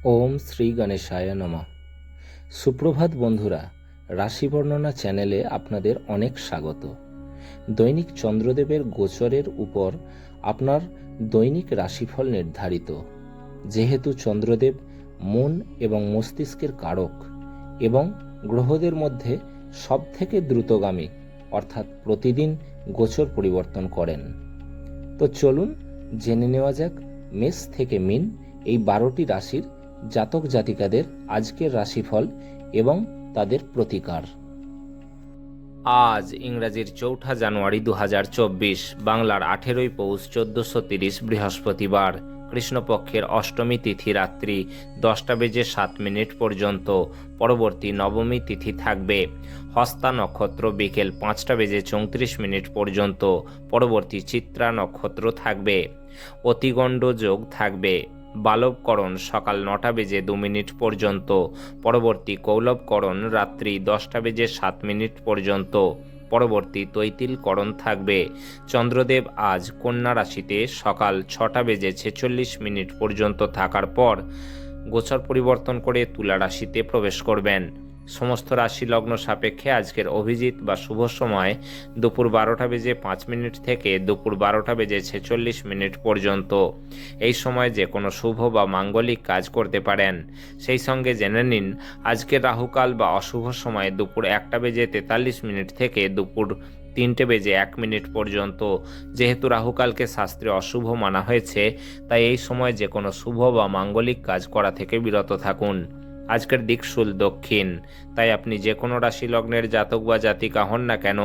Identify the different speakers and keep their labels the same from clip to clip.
Speaker 1: ওম শ্রী গণেশায় নমঃ। সুপ্রভাত বন্ধুরা, রাশি বর্ণনা চ্যানেলে আপনাদের অনেক স্বাগত। দৈনিক চন্দ্রদেবের গোচরের উপর আপনার দৈনিক রাশিফল নির্ধারিত। যেহেতু চন্দ্রদেব মন এবং মস্তিষ্কের কারক এবং গ্রহদের মধ্যে সবথেকে দ্রুতগামী, অর্থাৎ প্রতিদিন গোচর পরিবর্তন করেন। তো চলুন জেনে নেওয়া যাক মেষ থেকে মীন এই 12টি রাশির জাতক জাতিকাদের আজকের রাশিফল এবং তাদের প্রতিকার। আজ ইংরাজির 4 জানুয়ারি 2024, বাংলার 18 পৌষ 1430 বৃহস্পতিবার, কৃষ্ণপক্ষের অষ্টমী তিথি রাত্রি 10টা বেজে 7 মিনিট পর্যন্ত। পরবর্তী নবমী তিথি থাকবে হস্তা নক্ষত্র বিকেল 5টা বেজে 34 মিনিট পর্যন্ত। পরবর্তী চিত্রা নক্ষত্র থাকবে। অতিগণ্ড যোগ থাকবে। বালবকরণ সকাল 9টা বেজে 2 মিনিট পর্যন্ত। পরবর্তী কৌলবকরণ রাত্রি 10টা বেজে 7 মিনিট পর্যন্ত। পরবর্তী তৈতিলকরণ থাকবে। চন্দ্রদেব আজ কন্যা রাশিতে সকাল 6টা বেজে 46 মিনিট পর্যন্ত থাকার পর গোচর পরিবর্তন করে তুলা রাশিতে প্রবেশ করবেন। সমস্ত রাশি লগ্ন সাপেক্ষে আজকের অভিজিৎ বা শুভ সময় দুপুর 12টা বেজে 5 মিনিট থেকে দুপুর 12টা বেজে 46 মিনিট পর্যন্ত। এই সময় যে কোনো শুভ বা মাঙ্গলিক কাজ করতে পারেন। সেই সঙ্গে জেনে নিন আজকের রাহুকাল বা অশুভ সময় দুপুর 1টা বেজে 43 মিনিট থেকে দুপুর 3টে বেজে 1 মিনিট পর্যন্ত। যেহেতু রাহুকালকে শাস্ত্রে অশুভ মানা হয়েছে, তাই এই সময় যে কোনো শুভ বা মাঙ্গলিক কাজ করা থেকে বিরত থাকুন। আজকের দিকশুল দক্ষিণ, তাই আপনি যে কোনো রাশি লগ্নের জাতক বা জাতিকা হন না কেন,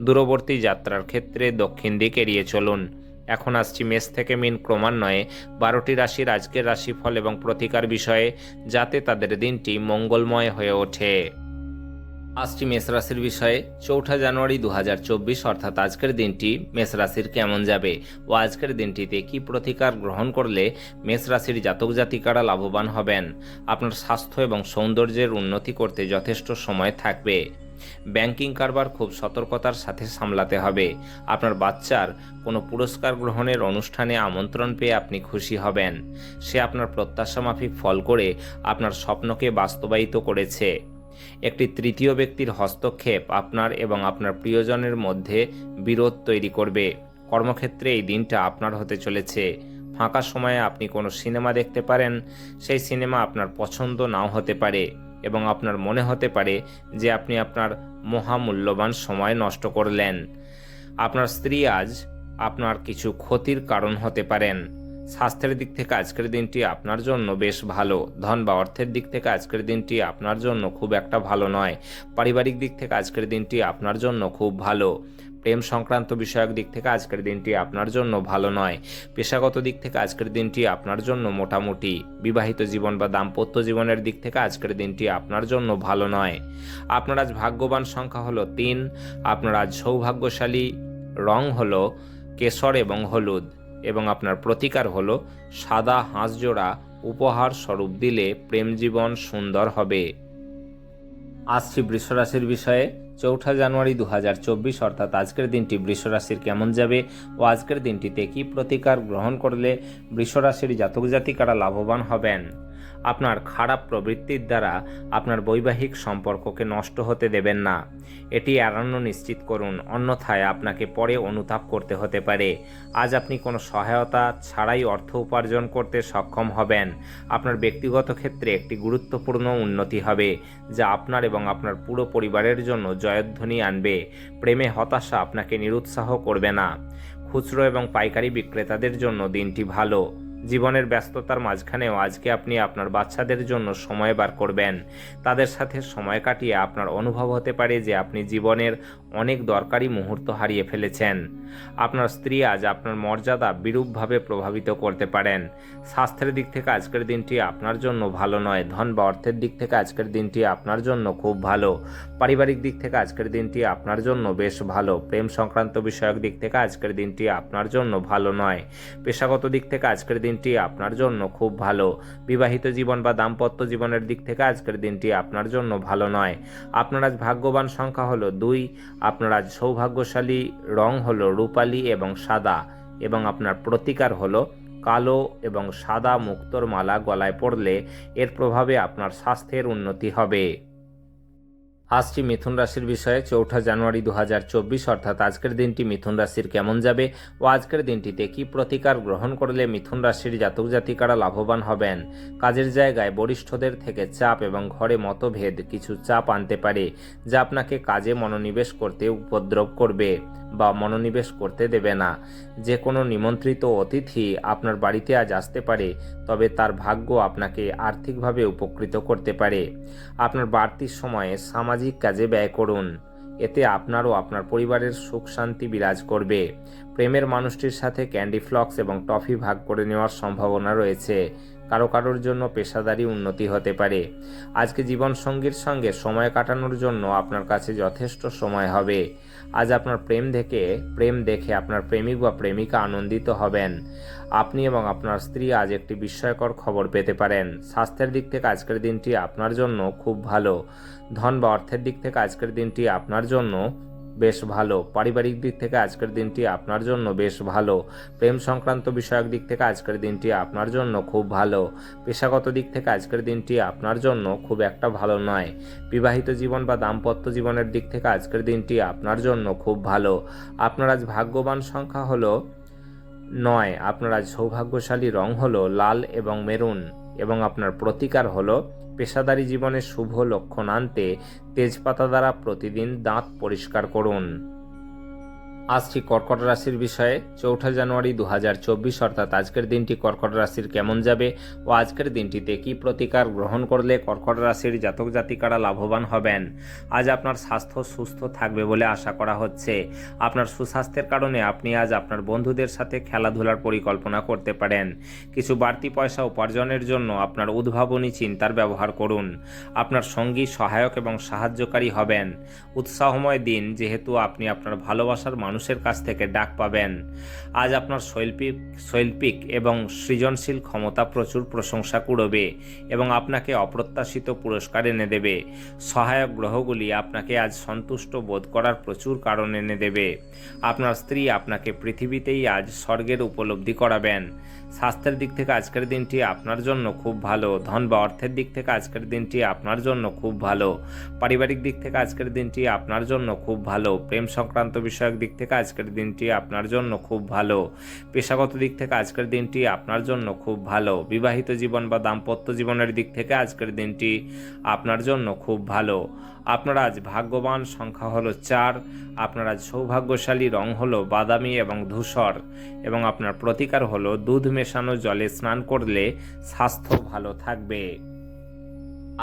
Speaker 1: দূরবর্তী যাত্রার ক্ষেত্রে দক্ষিণ দিক এড়িয়ে চলুন। এখন আসছি মেষ থেকে মীন ক্রমান্বয়ে 12টি রাশির আজকের রাশিফল এবং প্রতিকার বিষয়ে, যাতে তাদের দিনটি মঙ্গলময় হয়ে ওঠে। আসছি মেষ রাশির বিষয়ে। 4 জানুয়ারি 2024, অর্থাৎ আজকের দিনটি মেষ রাশির কেমন যাবে ও আজকের দিনটিতে কি প্রতিকার গ্রহণ করলে মেষ রাশির জাতক জাতিকারা লাভবান হবেন। আপনার স্বাস্থ্য এবং সৌন্দর্যের উন্নতি করতে যথেষ্ট সময় থাকবে। ব্যাংকিং কারবার খুব সতর্কতার সাথে সামলাতে হবে। আপনার বাচ্চার কোনো পুরস্কার গ্রহণের অনুষ্ঠানে আমন্ত্রণ পেয়ে আপনি খুশি হবেন। সে আপনার প্রত্যাশা মাফিক ফল করে আপনার স্বপ্নকে বাস্তবায়িত করেছে। একটি তৃতীয় ব্যক্তির হস্তক্ষেপ আপনার এবং আপনার প্রিয়জনের মধ্যে বিরোধ তৈরি করবে। কর্মক্ষেত্রে এই দিনটা আপনার হতে চলেছে। ফাঁকা সময়ে আপনি কোনো সিনেমা দেখতে পারেন। সেই সিনেমা আপনার পছন্দ নাও হতে পারে এবং আপনার মনে হতে পারে যে আপনি আপনার মহামূল্যবান সময় নষ্ট করলেন। আপনার স্ত্রী আজ আপনার কিছু ক্ষতির কারণ হতে পারেন। স্বাস্থ্যের দিক থেকে আজকের দিনটি আপনার জন্য বেশ ভালো। ধন বা অর্থের দিক থেকে আজকের দিনটি আপনার জন্য খুব একটা ভালো নয়। পারিবারিক দিক থেকে আজকের দিনটি আপনার জন্য খুব ভালো। প্রেম সংক্রান্ত বিষয়ক দিক থেকে আজকের দিনটি আপনার জন্য ভালো নয়। পেশাগত দিক থেকে আজকের দিনটি আপনার জন্য মোটামুটি। বিবাহিত জীবন বা দাম্পত্য জীবনের দিক থেকে আজকের দিনটি আপনার জন্য ভালো নয়। আপনার আজ ভাগ্যবান সংখ্যা হলো 3। আপনার আজ সৌভাগ্যশালী রং হলো কেশর এবং হলুদ এবং আপনার প্রতিকার হলো সাদা হাঁসজোড়া উপহার স্বরূপ দিলে প্রেম জীবন সুন্দর হবে। আসছি বৃষ রাশির বিষয়ে। 4 জানুয়ারি 2024, অর্থাৎ আজকের দিনটি বৃষ রাশির কেমন যাবে ও আজকের দিনটিতে কি প্রতিকার গ্রহণ করলে বৃষ রাশির জাতক জাতিকারা লাভবান হবেন। আপনার খারাপ প্রবৃত্তির দ্বারা আপনার বৈবাহিক সম্পর্ককে নষ্ট হতে দেবেন না। এটি এড়ানো নিশ্চিত করুন, অন্যথায় আপনাকে পরে অনুতাপ করতে হতে পারে। আজ আপনি কোনো সহায়তা ছাড়াই অর্থ উপার্জন করতে সক্ষম হবেন। আপনার ব্যক্তিগত ক্ষেত্রে একটি গুরুত্বপূর্ণ উন্নতি হবে, যা আপনার এবং আপনার পুরো পরিবারের জন্য জয়ধ্বনি আনবে। প্রেমে হতাশা আপনাকে নিরুৎসাহ করবে না। খুচরো এবং পাইকারি বিক্রেতাদের জন্য দিনটি ভালো। জীবনের ব্যস্ততার মাঝখানেও আজকে আপনি আপনার বাচ্চাদের জন্য সময় বার করবেন। তাদের সাথে সময় কাটিয়ে আপনার অনুভব হতে পারে যে আপনি জীবনের অনেক দরকারি মুহূর্ত হারিয়ে ফেলেছেন। আপনার স্ত্রী আজ আপনার মর্যাদা বিরূপভাবে প্রভাবিত করতে পারেন। স্বাস্থ্যের দিক থেকে আজকের দিনটি আপনার জন্য ভালো নয়। ধন বা অর্থের দিক থেকে আজকের দিনটি আপনার জন্য খুব ভালো। পারিবারিক দিক থেকে আজকের দিনটি আপনার জন্য বেশ ভালো। প্রেম সংক্রান্ত বিষয়ক দিক থেকে আজকের দিনটি আপনার জন্য ভালো নয়। পেশাগত দিক থেকে আজকের দিনটি আপনার জন্য খুব ভালো। বিবাহিত জীবন বা দাম্পত্য জীবনের দিক থেকে আজকের দিনটি আপনার জন্য ভালো নয়। আপনার আজ ভাগ্যবান সংখ্যা হলো 2। আপনার আজ সৌভাগ্যশালী রং হলো রূপালী এবং সাদা এবং আপনার প্রতিকার হলো কালো এবং সাদা মুক্তোর মালা গলায় পরলে এর প্রভাবে আপনার স্বাস্থ্যের উন্নতি হবে। আসছি মিথুন রাশির বিষয়ে। 4 জানুয়ারি 2024 অর্থাৎ আজকের দিনটি মিথুন রাশির কেমন যাবে ও আজকের দিনটিতে কি প্রতিকার গ্রহণ করলে মিথুন রাশির জাতক জাতিকারা লাভবান হবেন। কাজের জায়গায় বরিষ্ঠদের থেকে চাপ এবং ঘরে মতভেদ কিছু চাপ আনতে পারে, যা আপনাকে কাজে মনোনিবেশ করতে উপদ্রব করবে বা মনোনিবেশ করতে দেবে না। যে কোনো নিমন্ত্রিত অতিথি আপনার বাড়িতে আজ আসতে পারে, তবে তার ভাগ্য আপনাকে আর্থিকভাবে উপকৃত করতে পারে। আপনার বাড়তি সময়ে সামাজিক কাজে ব্যয় করুন, এতে আপনার ও আপনার পরিবারের সুখ শান্তি বিরাজ করবে। প্রেমের মানুষটির সাথে ক্যান্ডি ফ্লক্স এবং টফি ভাগ করে নেওয়ার সম্ভাবনা রয়েছে। কারোর জন্য পেশাদারি উন্নতি হতে পারে। আজকে জীবনসঙ্গীর সঙ্গে সময় কাটানোর জন্য আপনার কাছে যথেষ্ট সময় হবে। আজ আপনার প্রেম দেখে আপনার প্রেমিক বা প্রেমিকা আনন্দিত হবেন। আপনি এবং আপনার স্ত্রী আজ একটি বিস্ময়কর খবর পেতে পারেন। স্বাস্থ্যের দিক থেকে আজকের দিনটি আপনার জন্য খুব ভালো। ধন বা অর্থের দিক থেকে আজকের দিনটি আপনার জন্য বেশ ভালো। পারিবারিক দিক থেকে আজকের দিনটি আপনার জন্য বেশ ভালো। প্রেম সংক্রান্ত বিষয়ক দিক থেকে আজকের দিনটি আপনার জন্য খুব ভালো। পেশাগত দিক থেকে আজকের দিনটি আপনার জন্য খুব একটা ভালো নয়। বিবাহিত জীবন বা দাম্পত্য জীবনের দিক থেকে আজকের দিনটি আপনার জন্য খুব ভালো। আপনার আজ ভাগ্যবান সংখ্যা হলো 9। আপনার আজ সৌভাগ্যশালী রং হলো লাল এবং মেরুন এবং আপনার প্রতিকার হলো পেশাদারী জীবনে শুভ লক্ষণ আনতে তেজপাতা দ্বারা প্রতিদিন দাঁত পরিষ্কার করুন। আসছি কর্কট রাশির বিষয়ে। 4 জানুয়ারি 2024 অর্থাৎ আজকের দিনটি কর্কট রাশির কেমন যাবে ও আজকের দিনটিতে কি প্রতিকার গ্রহণ করলে কর্কট রাশির জাতক জাতিকারা লাভবান হবেন। আজ আপনার স্বাস্থ্য সুস্থ থাকবে বলে আশা করা হচ্ছে। আপনার সুস্বাস্থ্যের কারণে আপনি আজ আপনার বন্ধুদের সাথে খেলাধুলার পরিকল্পনা করতে পারেন। কিছু বাড়তি পয়সা উপার্জনের জন্য আপনার উদ্ভাবনী চিন্তার ব্যবহার করুন। আপনার সঙ্গী সহায়ক এবং সাহায্যকারী হবেন। উৎসাহময় দিন, যেহেতু আপনি আপনার ভালোবাসার মানুষের কাছ থেকে ডাক পাবেন। আজ আপনার শৈল্পিক এবং সৃজনশীল ক্ষমতা প্রচুর প্রশংসা কুড়বে এবং আপনাকে অপ্রত্যাশিত পুরস্কার এনে দেবে। সহায়ক গ্রহগুলি আপনাকে আজ সন্তুষ্ট বোধ করার প্রচুর কারণ এনে দেবে। আপনার স্ত্রী আপনাকে পৃথিবীতেই আজ স্বর্গের উপলব্ধি করাবেন। স্বাস্থ্যের দিক থেকে আজকের দিনটি আপনার জন্য খুব ভালো। ধন বা অর্থের দিক থেকে আজকের দিনটি আপনার জন্য খুব ভালো। পারিবারিক দিক থেকে আজকের দিনটি আপনার জন্য খুব ভালো। প্রেম সংক্রান্ত বিষয়ক দিক থেকে আজকের দিনটি আপনার জন্য খুব ভালো। পেশাগত দিক থেকে আজকের দিনটি আপনার জন্য খুব ভালো। বিবাহিত জীবন বা দাম্পত্য জীবনের দিক থেকে আজকের দিনটি আপনার জন্য খুব ভালো। আপনার আজ ভাগ্যবান সংখ্যা হলো 4। আপনার আজ সৌভাগ্যশালী রং হলো বাদামি এবং ধূসর এবং আপনার প্রতিকার হলো দুধ মেশানো জলে স্নান করলে স্বাস্থ্য ভালো থাকবে।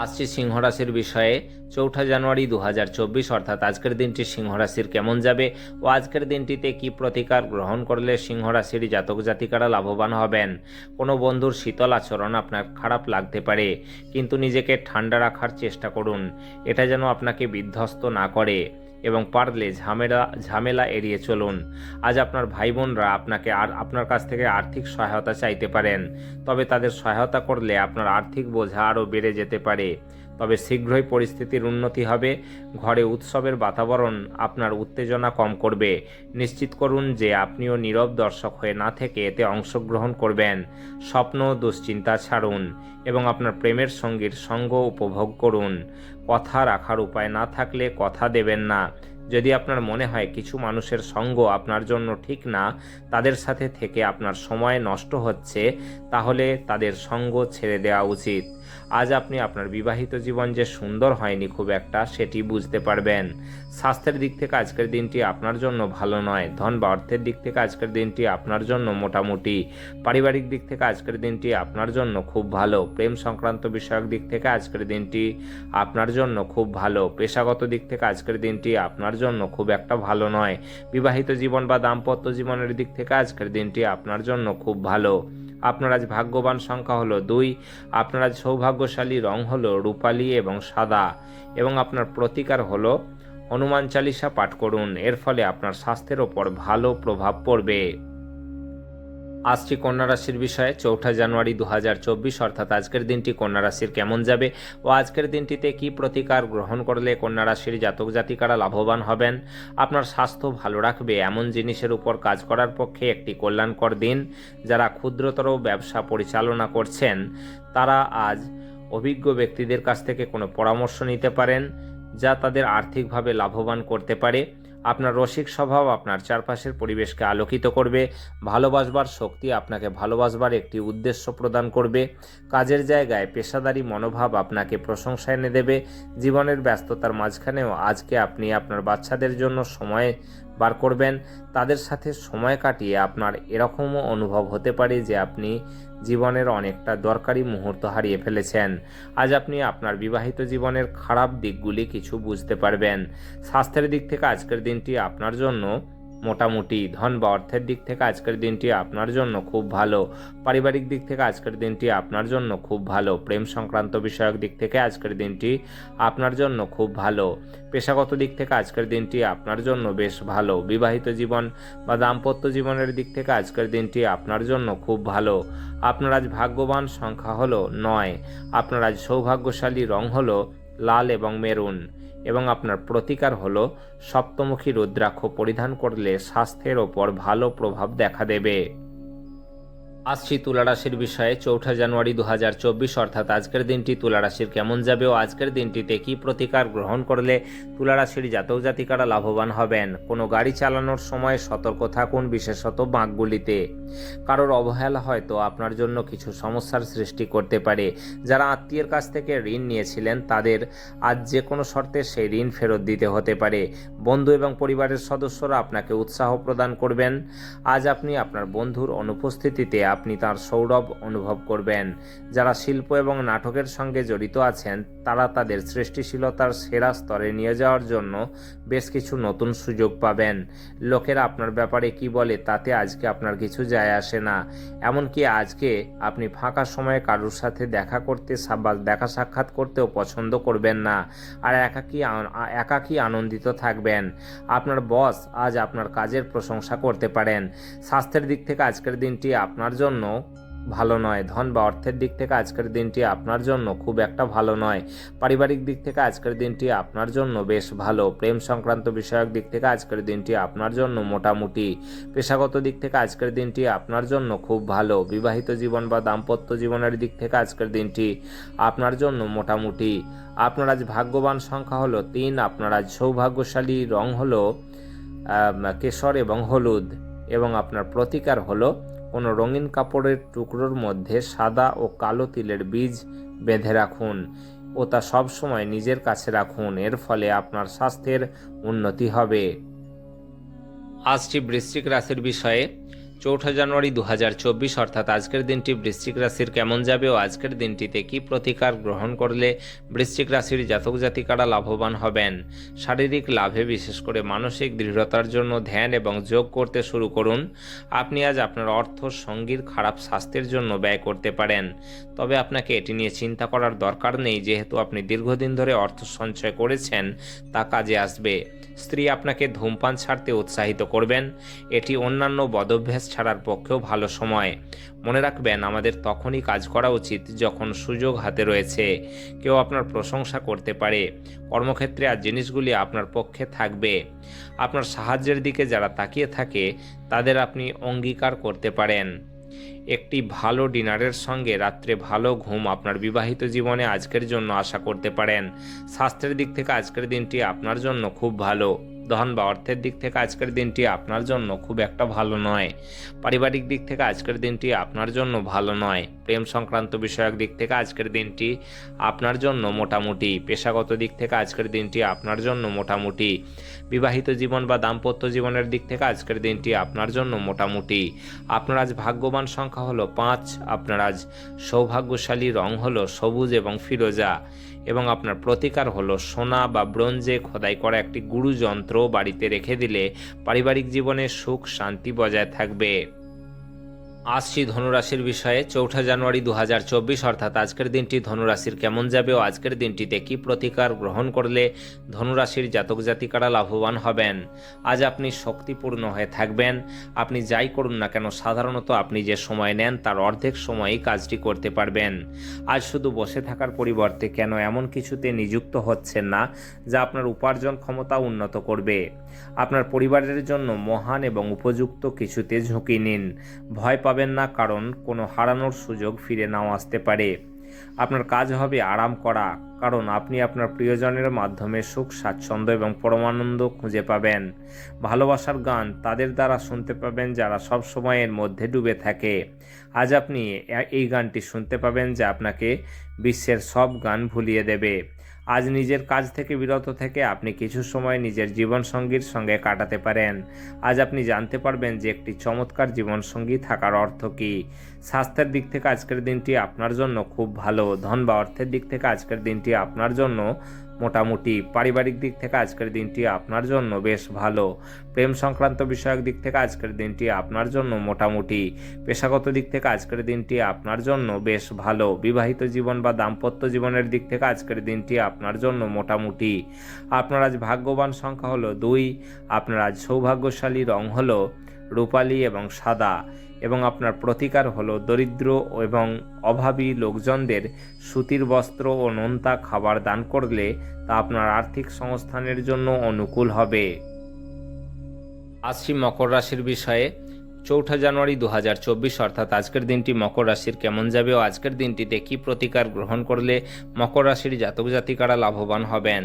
Speaker 1: আসছি সিংহ রাশির বিষয়ে। 4 জানুয়ারি 2024 অর্থাৎ আজকের দিনটি সিংহ রাশির কেমন যাবে ও আজকের দিনটিতে কি প্রতিকার গ্রহণ করলে সিংহ রাশির জাতক জাতিকারা লাভবান হবেন। কোনো বন্ধুর শীতল আচরণ আপনার খারাপ লাগতে পারে, কিন্তু নিজেকে ঠান্ডা রাখার চেষ্টা করুন, এটা যেন আপনাকে বিধ্বস্ত না করে এবং পারলে ঝামেলা এড়িয়ে চলুন। আজ আপনার ভাই বোনরা আপনার কাছ থেকে আর্থিক সহায়তা চাইতে পারেন, তবে তাদের সহায়তা করলে আপনার আর্থিক বোঝা আরও বেড়ে যেতে পারে। তবে শীঘ্রই পরিস্থিতির উন্নতি হবে। ঘরে উৎসবের বাতাবরণ আপনার উত্তেজনা কম করবে। নিশ্চিত করুন যে আপনিও নীরব দর্শক হয়ে না থেকে এতে অংশগ্রহণ করবেন। স্বপ্ন দুশ্চিন্তা ছাড়ুন এবং আপনার প্রেমের সঙ্গীর সঙ্গ উপভোগ করুন। কথা রাখার উপায় না থাকলে কথা দেবেন না। যদি আপনার মনে হয় কিছু মানুষের সঙ্গ আপনার জন্য ঠিক না, তাদের সাথে থেকে আপনার সময় নষ্ট হচ্ছে, তাহলে তাদের সঙ্গ ছেড়ে দেওয়া উচিত। আজ আপনি আপনার বিবাহিত জীবন যে সুন্দর হয়নি খুব একটা, সেটি বুঝতে পারবেন। স্বাস্থ্যের দিক থেকে আজকের দিনটি আপনার জন্য ভালো নয়। ধন বা অর্থের দিক থেকে আজকের দিনটি আপনার জন্য মোটামুটি। পারিবারিক দিক থেকে আজকের দিনটি আপনার জন্য খুব ভালো। প্রেম সংক্রান্ত বিষয়ক দিক থেকে আজকের দিনটি আপনার জন্য খুব ভালো। পেশাগত দিক থেকে আজকের দিনটি আপনার জন্য খুব একটা ভালো নয়। বিবাহিত জীবন বা দাম্পত্য জীবনের দিক থেকে আজকের দিনটি আপনার জন্য খুব ভালো। আপনার আজ ভাগ্যবান সংখ্যা হলো 2। আপনার আজ সৌভাগ্যশালী রং হলো রূপালী এবং সাদা এবং আপনার প্রতিকার হলো হনুমান চালিসা পাঠ করুন। এর ফলে আপনার স্বাস্থ্যের ওপর ভালো প্রভাব পড়বে। আসছি কন্যা রাশির বিষয়ে। 4 জানুয়ারি 2024 অর্থাৎ আজকের দিনটি কন্যা রাশির কেমন যাবে ও আজকের দিনটিতে কি প্রতিকার গ্রহণ করলে কন্যা রাশির জাতক জাতিকারা লাভবান হবেন, আপনার স্বাস্থ্য ভালো রাখবে এমন জিনিসের উপর কাজ করার পক্ষে একটি কল্যাণকর দিন। যারা ক্ষুদ্রতর ব্যবসা পরিচালনা করছেন তারা আজ অভিজ্ঞ ব্যক্তিদের কাছ থেকে কোনো পরামর্শ নিতে পারেন, যা তাদের আর্থিকভাবে লাভবান করতে পারে। আপনার রসিক স্বভাব আপনার চারপাশের পরিবেশকে আলোকিত করবে। ভালোবাসবার শক্তি আপনাকে ভালোবাসবার একটি উদ্দেশ্য প্রদান করবে। কাজের জায়গায় পেশাদারি মনোভাব আপনাকে প্রশংসা এনে দেবে। জীবনের ব্যস্ততার মাঝখানেও আজকে আপনি আপনার বাচ্চাদের জন্য সময় বার করবেন। তাদের সাথে সময় কাটিয়ে আপনার এরকমও অনুভব হতে পারে যে আপনি জীবনের অনেকটা দরকারি মুহূর্ত হারিয়ে ফেলেছেন। আজ আপনি আপনার বিবাহিত জীবনের খারাপ দিকগুলি কিছু বুঝতে পারবেন। স্বাস্থ্যের দিক থেকে আজকের দিনটি আপনার জন্য মোটামুটি। ধন বা অর্থের দিক থেকে আজকের দিনটি আপনার জন্য খুব ভালো। পারিবারিক দিক থেকে আজকের দিনটি আপনার জন্য খুব ভালো। প্রেম সংক্রান্ত বিষয়ক দিক থেকে আজকের দিনটি আপনার জন্য খুব ভালো। পেশাগত দিক থেকে আজকের দিনটি আপনার জন্য বেশ ভালো। বিবাহিত জীবন বা দাম্পত্য জীবনের দিক থেকে আজকের দিনটি আপনার জন্য খুব ভালো। আপনার আজ ভাগ্যবান সংখ্যা হলো 9। আপনার আজ সৌভাগ্যশালী রং হলো লাল এবং মেরুন এবং আপনার প্রতিকার হলো সপ্তমুখী রুদ্রাক্ষ পরিধান করলে স্বাস্থ্যের ওপর ভালো প্রভাব দেখা দেবে। আসছি তুলা রাশির বিষয়ে। 4 জানুয়ারি 2024 অর্থাৎ আজকের দিনটি তুলা রাশির কেমন যাবে ও আজকের দিনটিতে কি প্রতিকার গ্রহণ করলে তুলা রাশির জাতক জাতিকারা লাভবান হবেন। কোনো গাড়ি চালানোর সময় সতর্ক থাকুন, বিশেষত বাঁকগুলিতে। কারোর অবহেলা হয়তো আপনার জন্য কিছু সমস্যার সৃষ্টি করতে পারে। যারা আত্মীয়ের কাছ থেকে ঋণ নিয়েছিলেন তাদের আজ যে কোনো শর্তে সেই ঋণ ফেরত দিতে হতে পারে। বন্ধু এবং পরিবারের সদস্যরা আপনাকে উৎসাহ প্রদান করবেন। আজ আপনি আপনার বন্ধুর অনুপস্থিতিতে আপনি তার সৌরভ অনুভব করবেন। যারা শিল্প এবং নাটকের সঙ্গে জড়িত আছেন তারা তাদের সৃষ্টিশীলতার সেরা স্তরে নিয়ে যাওয়ার জন্য বেশ কিছু নতুন সুযোগ পাবেন। লোকেরা আপনার ব্যাপারে কি বলে তাতে আজকে আপনার কিছু যায় আসে না। এমনকি আজকে আপনি ফাঁকা সময়ে কারোর সাথে দেখা সাক্ষাৎ করতেও পছন্দ করবেন না, আর একাকী আনন্দিত থাকবেন। আপনার বস আজ আপনার কাজের প্রশংসা করতে পারেন। স্বাস্থ্যের দিক থেকে আজকের দিনটি আপনার জন্য ভালো নয়। ধন বা অর্থের দিক থেকে আজকের দিনটি আপনার জন্য খুব একটা ভালো নয়। পারিবারিক দিক থেকে আজকের দিনটি আপনার জন্য বেশ ভালো। প্রেম সংক্রান্ত বিষয়ক দিক থেকে আজকের দিনটি আপনার জন্য মোটামুটি। পেশাগত দিক থেকে আজকের দিনটি আপনার জন্য খুব ভালো। বিবাহিত জীবন বা দাম্পত্য জীবনের দিক থেকে আজকের দিনটি আপনার জন্য মোটামুটি। আপনার আজ ভাগ্যবান সংখ্যা হলো 3। আপনার আজ সৌভাগ্যশালী রং হলো কেশর এবং হলুদ এবং আপনার প্রতিকার হলো কোনো রঙিন কাপড়ের টুকরোর মধ্যে সাদা ও কালো তিলের বীজ বেঁধে রাখুন ও তা সবসময় নিজের কাছে রাখুন। এর ফলে আপনার স্বাস্থ্যের উন্নতি হবে। আসছি বৃশ্চিক রাশির বিষয়ে। 4 জানুয়ারি 2024 অর্থাৎ আজকের দিনটি বৃশ্চিক রাশির কেমন যাবে ও আজকের দিনটিতে কি প্রতিকার গ্রহণ করলে বৃশ্চিক রাশির জাতক জাতিকারা লাভবান হবেন। শারীরিক লাভে বিশেষ করে মানসিক দৃঢ়তার জন্য ধ্যান এবং যোগ করতে শুরু করুন। আপনি আজ আপনার অর্থ সঙ্গীর খারাপ স্বাস্থ্যের জন্য ব্যয় করতে পারেন, তবে আপনাকে এটি নিয়ে চিন্তা করার দরকার নেই, যেহেতু আপনি দীর্ঘদিন ধরে অর্থ সঞ্চয় করেছেন তা কাজে আসবে। স্ত্রী আপনাকে ধূমপান ছাড়তে উৎসাহিত করবেন। এটি অন্যান্য বদভ্যাস ছাড়ার পক্ষেও ভালো সময়। মনে রাখবেন, আমাদের তখনই কাজ করা উচিত যখন সুযোগ হাতে রয়েছে। কেউ আপনার প্রশংসা করতে পারে। কর্মক্ষেত্রে আজ জিনিসগুলি আপনার পক্ষে থাকবে। আপনার সাহায্যের দিকে যারা তাকিয়ে থাকে তাদের আপনি অঙ্গীকার করতে পারেন। একটি ভালো ডিনারের সঙ্গে রাত্রে ভালো ঘুম আপনার বিবাহিত জীবনে আজকের জন্য আশা করতে পারেন। স্বাস্থ্যের দিক থেকে আজকের দিনটি আপনার জন্য খুব ভালো। ধন বা অর্থের দিক থেকে আজকের দিনটি আপনার জন্য খুব একটা ভালো নয়। পারিবারিক দিক থেকে আজকের দিনটি আপনার জন্য ভালো নয়। প্রেম সংক্রান্ত বিষয়ক দিক থেকে আজকের দিনটি আপনার জন্য মোটামুটি। পেশাগত দিক থেকে আজকের দিনটি আপনার জন্য মোটামুটি। বিবাহিত জীবন বা দাম্পত্য জীবনের দিক থেকে আজকের দিনটি আপনার জন্য মোটামুটি। আপনার আজ ভাগ্যবান সংখ্যা হলো 5। আপনার আজ সৌভাগ্যশালী রং হলো সবুজ এবং ফিরোজা এবং আপনার প্রতিকার হলো সোনা বা ব্রোঞ্জে খোদাই করা একটি গুরু যন্ত্র বাড়িতে রেখে দিলে পারিবারিক জীবনে সুখ শান্তি বজায় থাকবে। আসছি ধনুরাশির বিষয়ে। 4 জানুয়ারি 2024 অর্থাৎ আজকের দিনটি ধনুরাশির কেমন যাবে ও আজকের দিনটিতে কি প্রতিকার গ্রহণ করলে ধনুরাশির জাতক জাতিকারা লাভবান হবেন। আজ আপনি শক্তিপূর্ণ হয়ে থাকবেন। আপনি যাই করুন না কেন সাধারণত আপনি যে সময় নেন তার অর্ধেক সময়ই কাজটি করতে পারবেন। আজ শুধু বসে থাকার পরিবর্তে কেন এমন কিছুতে নিযুক্ত হচ্ছেন না যা আপনার উপার্জন ক্ষমতা উন্নত করবে। আপনার পরিবারের জন্য মহান এবং উপযুক্ত কিছুতে ঝুঁকি নিন। ভয় পাবেন না, কারণ কোনো হারানোর সুযোগ ফিরে নাও আসতে পারে। আপনার কাজ হবে আরাম করা, কারণ আপনি আপনার প্রিয়জনের মাধ্যমে সুখ স্বাচ্ছন্দ্য এবং পরমানন্দ খুঁজে পাবেন। ভালোবাসার গান তাদের দ্বারা শুনতে পাবেন যারা সব সময় এর মধ্যে ডুবে থাকে। আজ আপনি এই গানটি শুনতে পাবেন যা আপনাকে বিশ্বের সব গান ভুলিয়ে দেবে। আজ নিজের কাজ থেকে বিরত থেকে আপনি কিছু সময় নিজের জীবনসঙ্গীর সঙ্গে কাটাতে পারেন। আজ আপনি জানতে পারবেন যে একটি চমৎকার জীবনসঙ্গী থাকার অর্থ কী। স্বাস্থ্যের দিক থেকে আজকের দিনটি আপনার জন্য খুব ভালো। ধন বা অর্থের দিক থেকে আজকের দিনটি আপনার জন্য মোটামুটি। পারিবারিক দিক থেকে আজকের দিনটি আপনার জন্য বেশ ভালো। প্রেম সংক্রান্ত বিষয়ক দিক থেকে আজকের দিনটি আপনার জন্য মোটামুটি। পেশাগত দিক থেকে আজকের দিনটি আপনার জন্য বেশ ভালো। বিবাহিত জীবন বা দাম্পত্য জীবনের দিক থেকে আজকের দিনটি আপনার জন্য মোটামুটি। আপনার আজ ভাগ্যবান সংখ্যা হলো 2। আপনার আজ সৌভাগ্যশালী রং হলো রূপালী এবং সাদা, এবং আপনার প্রতিকার হলো দরিদ্র এবং অভাবী লোকজনদের সুতির বস্ত্র ও নোনতা খাবার দান করলে তা আপনার আর্থিক সংস্থানের জন্য অনুকূল হবে। আসছি মকর রাশির বিষয়ে। 4 জানুয়ারি 2024 অর্থাৎ আজকের দিনটি মকর রাশির কেমন যাবে ও আজকের দিনটিতে কি প্রতিকার গ্রহণ করলে মকর রাশির জাতক জাতিকারা লাভবান হবেন।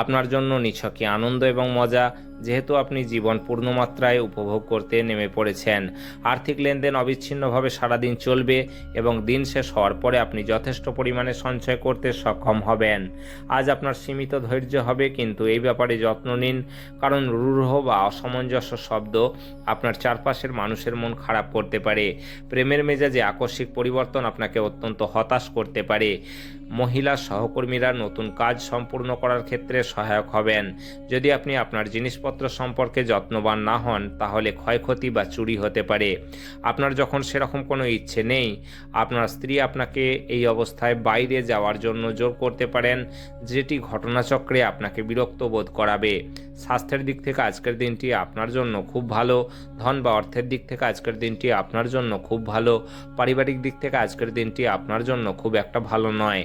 Speaker 1: আপনার জন্য নিছকই আনন্দ এবং মজা, যেহেতু আপনি জীবন পূর্ণমাত্রায় উপভোগ করতে নেমে পড়েছেন। আর্থিক লেনদেন অবিচ্ছিন্নভাবে সারাদিন চলবে এবং দিন শেষ হওয়ার পরে আপনি যথেষ্ট পরিমাণে সঞ্চয় করতে সক্ষম হবেন। আজ আপনার সীমিত ধৈর্য হবে, কিন্তু এই ব্যাপারে যত্ন নিন, কারণ রূঢ় বা অসামঞ্জস্য শব্দ আপনার চারপাশের মানুষের মন খারাপ করতে পারে। প্রেমের মেজাজে আকস্মিক পরিবর্তন আপনাকে অত্যন্ত হতাশ করতে পারে। মহিলা সহকর্মীরা নতুন কাজ সম্পূর্ণ করার ক্ষেত্রে সহায়ক হবেন। যদি আপনি আপনার জিনিসপত্র সম্পর্কে যত্নবান না হন তাহলে ক্ষয়ক্ষতি বা চুরি হতে পারে। আপনার যখন সেরকম কোনো ইচ্ছে নেই, আপনার স্ত্রী আপনাকে এই অবস্থায় বাইরে যাওয়ার জন্য জোর করতে পারেন, যেটি ঘটনাচক্রে আপনাকে বিরক্ত বোধ করাবে। স্বাস্থ্যের দিক থেকে আজকের দিনটি আপনার জন্য খুব ভালো। ধন বা অর্থের দিক থেকে আজকের দিনটি আপনার জন্য খুব ভালো। পারিবারিক দিক থেকে আজকের দিনটি আপনার জন্য খুব একটা ভালো নয়।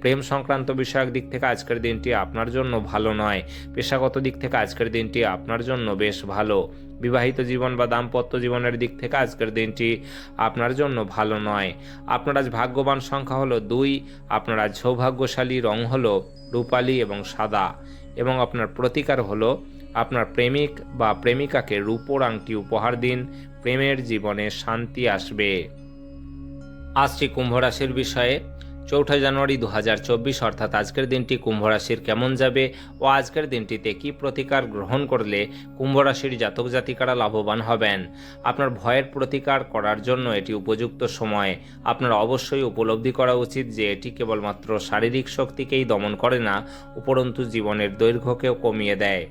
Speaker 1: প্রেম সংক্রান্ত বিষয়ক দিক থেকে আজকের দিনটি আপনার জন্য ভালো নয়। পেশাগত দিক থেকে আজকের দিনটি আপনার জন্য বেশ ভালো। বিবাহিত জীবন বা দাম্পত্য জীবনের দিক থেকে আজকের দিনটি আপনার জন্য ভালো নয়। আপনার আজ ভাগ্যবান সংখ্যা হলো 2। আপনার আজ সৌভাগ্যশালী রং হলো রূপালী এবং সাদা, এবং আপনার প্রতিকার হলো আপনার প্রেমিক বা প্রেমিকাকে রূপোর আংটি উপহার দিন। প্রেমের জীবনে শান্তি আসবে। আসছি কুম্ভ রাশির বিষয়ে। 4 জানুয়ারি 2024 অর্থাৎ আজকের দিনটি কুম্ভ রাশির কেমন যাবে ও আজকের দিনটিতে কি প্রতিকার গ্রহণ করলে কুম্ভ রাশির জাতক জাতিকারা লাভবান হবেন। আপনার ভয়ের প্রতিকার করার জন্য এটি উপযুক্ত সময়। আপনার অবশ্যই উপলব্ধি করা উচিত যে এটি কেবলমাত্র শারীরিক শক্তিকেই দমন করে না, উপরন্তু জীবনের দৈর্ঘ্যকেও কমিয়ে দেয়।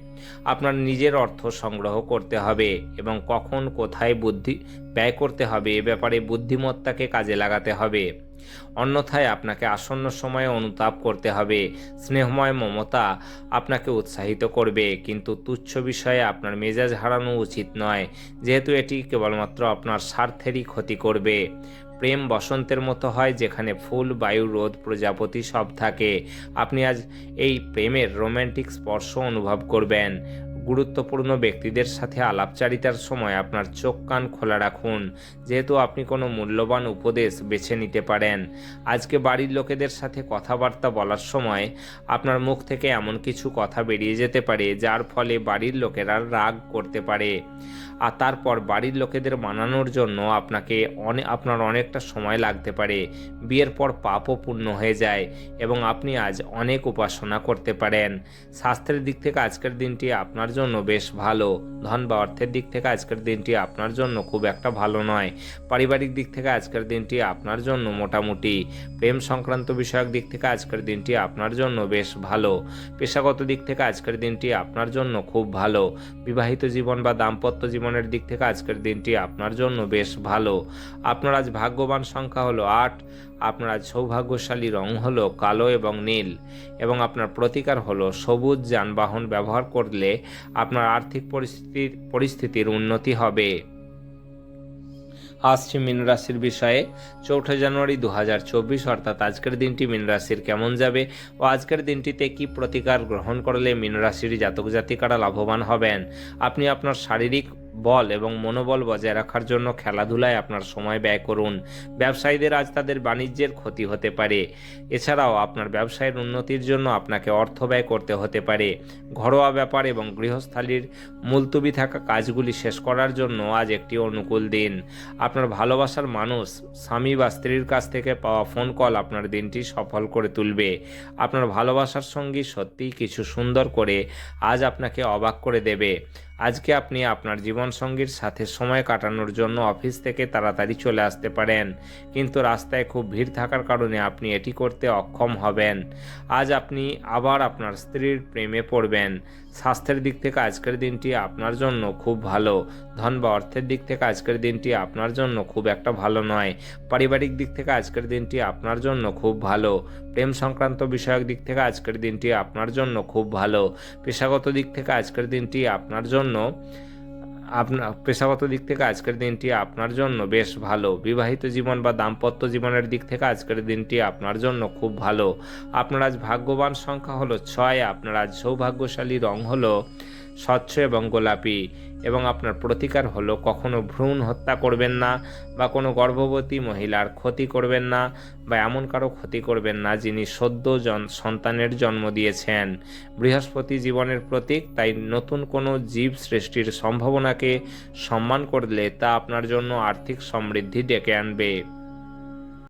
Speaker 1: আপনার নিজের অর্থ সংগ্রহ করতে হবে এবং কখন কোথায় বুদ্ধি ব্যয় করতে হবে এ ব্যাপারে বুদ্ধিমত্তাকে কাজে লাগাতে হবে। অন্যথায় আপনাকে আসন্ন সময়ে অনুতাপ করতে হবে। স্নেহময় মমতা আপনাকে উৎসাহিত করবে, কিন্তু তুচ্ছ বিষয়ে আপনার মেজাজ হারানো উচিত নয়, যেহেতু এটি কেবলমাত্র আপনার স্বার্থেরই ক্ষতি করবে। প্রেম বসন্তের মতো হয়, যেখানে ফুল, বায়ু, রোদ, প্রজাপতি সব থাকে। আপনি আজ এই প্রেমের রোম্যান্টিক স্পর্শ অনুভব করবেন। গুরুত্বপূর্ণ ব্যক্তিদের সাথে আলাপচারিতার সময় আপনার চোখ কান খোলা রাখুন, যেহেতু আপনি কোনো মূল্যবান উপদেশ বেছে নিতে পারেন। আজকে বাড়ির লোকেদের সাথে কথাবার্তা বলার সময় আপনার মুখ থেকে এমন কিছু কথা বেরিয়ে যেতে পারে যার ফলে বাড়ির লোকেরা রাগ করতে পারে, আর তারপর বাড়ির লোকেদের মানানোর জন্য আপনার অনেকটা সময় লাগতে পারে। বিয়ের পর পাপও পূর্ণ হয়ে যায় এবং আপনি আজ অনেক উপাসনা করতে পারেন। স্বাস্থ্যের দিক থেকে আজকের দিনটি আপনার জন্য বেশ ভালো। ধন বা অর্থের দিক থেকে আজকের দিনটি আপনার জন্য খুব একটা ভালো নয়। পারিবারিক দিক থেকে আজকের দিনটি আপনার জন্য মোটামুটি। প্রেম সংক্রান্ত বিষয়ক দিক থেকে আজকের দিনটি আপনার জন্য বেশ ভালো। পেশাগত দিক থেকে আজকের দিনটি আপনার জন্য খুব ভালো। বিবাহিত জীবন বা দাম্পত্য জীবনের দিক থেকে আজকের দিনটি আপনার জন্য বেশ ভালো। আপনার আজ ভাগ্যবান সংখ্যা হলো 8। আপনার আজ সৌভাগ্যশালী রং হলো কালো এবং নীল, এবং আপনার প্রতিকার হলো সবুজ। যানবাহন ব্যবহার করলে আপনার আর্থিক পরিস্থিতির উন্নতি হবে। আসছি মীন রাশির বিষয়ে। 4 জানুয়ারি 2024 অর্থাৎ আজকের দিনটি মীন রাশির কেমন যাবে ও আজকের দিনটিতে কি প্রতিকার গ্রহণ করলে মীন রাশির জাতক জাতিকারা লাভবান হবেন। আপনি আপনার শারীরিক বল এবং মনোবল বজায় রাখার জন্য খেলাধুলায় আপনার সময় ব্যয় করুন। ব্যবসায়ীদের আজ তাদের বাণিজ্যের ক্ষতি হতে পারে। এছাড়াও আপনার ব্যবসায়ের উন্নতির জন্য আপনাকে অর্থ ব্যয় করতে হতে পারে। ঘরোয়া ব্যাপার এবং গৃহস্থালির মুলতবি থাকা কাজগুলি শেষ করার জন্য আজ একটি অনুকূল দিন। আপনার ভালোবাসার মানুষ, স্বামী বা স্ত্রীর কাছ থেকে পাওয়া ফোন কল আপনার দিনটি সফল করে তুলবে। আপনার ভালোবাসার সঙ্গী সত্যিই কিছু সুন্দর করে আজ আপনাকে অবাক করে দেবে। আজকে আপনি আপনার জীবনসঙ্গীর সাথে সময় কাটানোর জন্য অফিস থেকে তাড়াতাড়ি চলে আসতে পারেন, কিন্তু রাস্তায় খুব ভিড় থাকার কারণে আপনি এটি করতে অক্ষম হবেন। আজ আপনি আবার আপনার স্ত্রীর প্রেমে পড়বেন। স্বাস্থ্যের দিক থেকে আজকের দিনটি আপনার জন্য খুব ভালো। ধন বা অর্থের দিক থেকে আজকের দিনটি আপনার জন্য খুব একটা ভালো নয়। পারিবারিক দিক থেকে আজকের দিনটি আপনার জন্য খুব ভালো। প্রেম সংক্রান্ত বিষয়ক দিক থেকে আজকের দিনটি আপনার জন্য খুব ভালো। পেশাগত দিক থেকে আজকের দিনটি আপনার জন্য বেশ ভালো। বিবাহিত জীবন বা দাম্পত্য জীবনের দিক থেকে আজকের দিনটি আপনার জন্য খুব ভালো। আপনার আজ ভাগ্যবান সংখ্যা হলো 6। আপনার আজ সৌভাগ্যশালী রং হলো স্বচ্ছ এবং গোলাপি, এবং আপনার প্রতিকার হলো কখনো ভ্রূণ হত্যা করবেন না, বা কোনো গর্ভবতী মহিলার ক্ষতি করবেন না, বা এমন কারো ক্ষতি করবেন না যিনি সদ্য সন্তানের জন্ম দিয়েছেন। বৃহস্পতি জীবনের প্রতীক, তাই নতুন কোনো জীব সৃষ্টির সম্ভাবনাকে সম্মান করলে তা আপনার জন্য আর্থিক সমৃদ্ধি ডেকে আনবে।